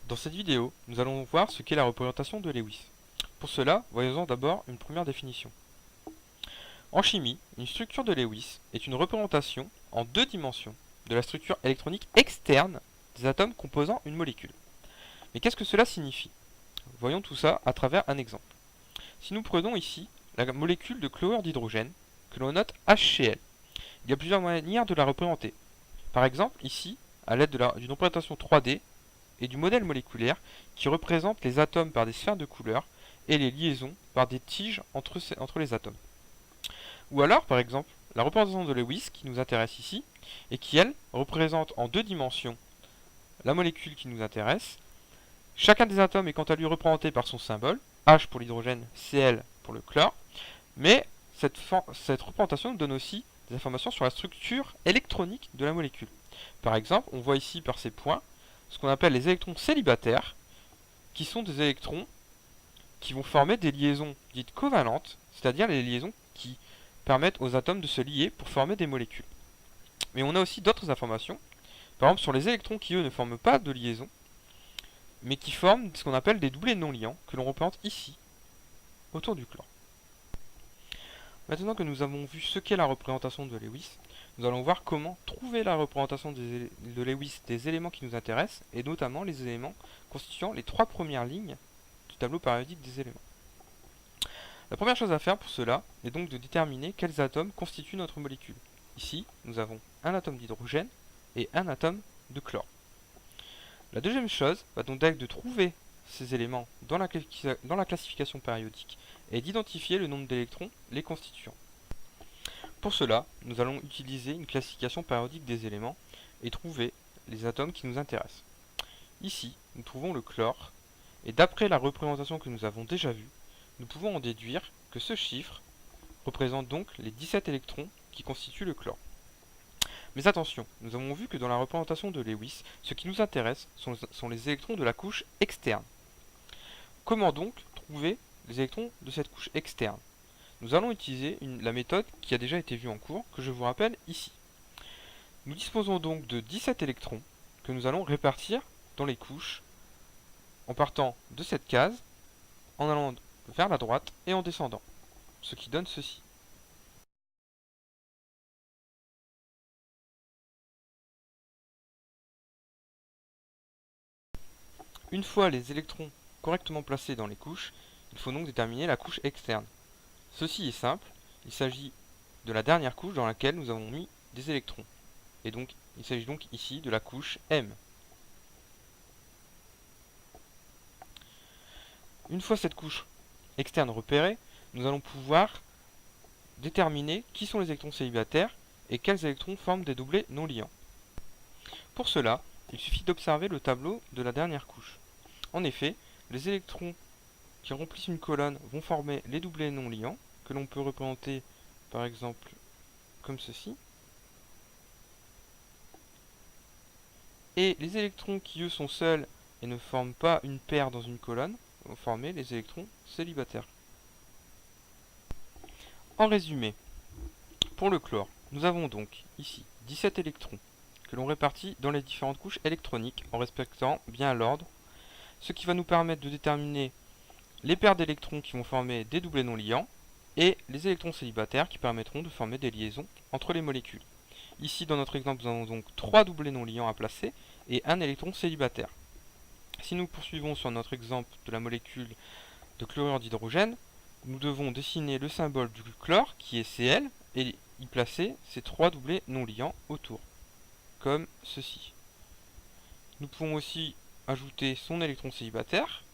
Dans cette vidéo, nous allons voir ce qu'est la représentation de Lewis. Pour cela, voyons d'abord une première définition. En chimie, une structure de Lewis est une représentation en deux dimensions de la structure électronique externe des atomes composant une molécule. Mais qu'est-ce que cela signifie? Voyons tout ça à travers un exemple. Si nous prenons ici la molécule de chlorure d'hydrogène, que l'on note HCl, il y a plusieurs manières de la représenter. Par exemple, ici, à l'aide d'une représentation 3D, et du modèle moléculaire qui représente les atomes par des sphères de couleur et les liaisons par des tiges entre les atomes. Ou alors, par exemple, la représentation de Lewis qui nous intéresse ici et qui, elle, représente en deux dimensions la molécule qui nous intéresse. Chacun des atomes est quant à lui représenté par son symbole, H pour l'hydrogène, Cl pour le chlore, mais cette représentation nous donne aussi des informations sur la structure électronique de la molécule. Par exemple, on voit ici par ces points ce qu'on appelle les électrons célibataires, qui sont des électrons qui vont former des liaisons dites covalentes, c'est-à-dire les liaisons qui permettent aux atomes de se lier pour former des molécules. Mais on a aussi d'autres informations, par exemple sur les électrons qui eux ne forment pas de liaison, mais qui forment ce qu'on appelle des doublés non liants, que l'on représente ici, autour du chlore. Maintenant que nous avons vu ce qu'est la représentation de Lewis, nous allons voir comment trouver la représentation de Lewis des éléments qui nous intéressent, et notamment les éléments constituant les trois premières lignes du tableau périodique des éléments. La première chose à faire pour cela est donc de déterminer quels atomes constituent notre molécule. Ici, nous avons un atome d'hydrogène et un atome de chlore. La deuxième chose va donc être de trouver ces éléments dans la classification périodique et d'identifier le nombre d'électrons les constituant. Pour cela, nous allons utiliser une classification périodique des éléments et trouver les atomes qui nous intéressent. Ici, nous trouvons le chlore, et d'après la représentation que nous avons déjà vue, nous pouvons en déduire que ce chiffre représente donc les 17 électrons qui constituent le chlore. Mais attention, nous avons vu que dans la représentation de Lewis, ce qui nous intéresse sont les électrons de la couche externe. Comment donc trouver les électrons de cette couche externe? Nous allons utiliser la méthode qui a déjà été vue en cours, que je vous rappelle ici. Nous disposons donc de 17 électrons que nous allons répartir dans les couches en partant de cette case, en allant vers la droite et en descendant, ce qui donne ceci. Une fois les électrons correctement placés dans les couches, il faut donc déterminer la couche externe. Ceci est simple, il s'agit de la dernière couche dans laquelle nous avons mis des électrons. Et donc, il s'agit donc ici de la couche M. Une fois cette couche externe repérée, nous allons pouvoir déterminer qui sont les électrons célibataires et quels électrons forment des doublés non liants. Pour cela, il suffit d'observer le tableau de la dernière couche. En effet, les électrons qui remplissent une colonne vont former les doublés non liants, que l'on peut représenter par exemple comme ceci. Et les électrons qui eux sont seuls et ne forment pas une paire dans une colonne vont former les électrons célibataires. En résumé, pour le chlore, nous avons donc ici 17 électrons que l'on répartit dans les différentes couches électroniques en respectant bien l'ordre, ce qui va nous permettre de déterminer les paires d'électrons qui vont former des doublés non liants et les électrons célibataires qui permettront de former des liaisons entre les molécules. Ici, dans notre exemple, nous avons donc 3 doublés non liants à placer et un électron célibataire. Si nous poursuivons sur notre exemple de la molécule de chlorure d'hydrogène, nous devons dessiner le symbole du chlore qui est Cl et y placer ces 3 doublés non liants autour, comme ceci. Nous pouvons aussi ajouter son électron célibataire.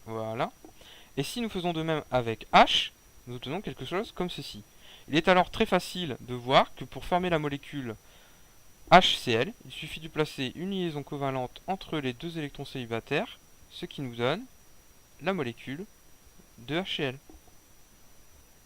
Voilà. Et si nous faisons de même avec H, nous obtenons quelque chose comme ceci. Il est alors très facile de voir que pour former la molécule HCl, il suffit de placer une liaison covalente entre les deux électrons célibataires, ce qui nous donne la molécule de HCl.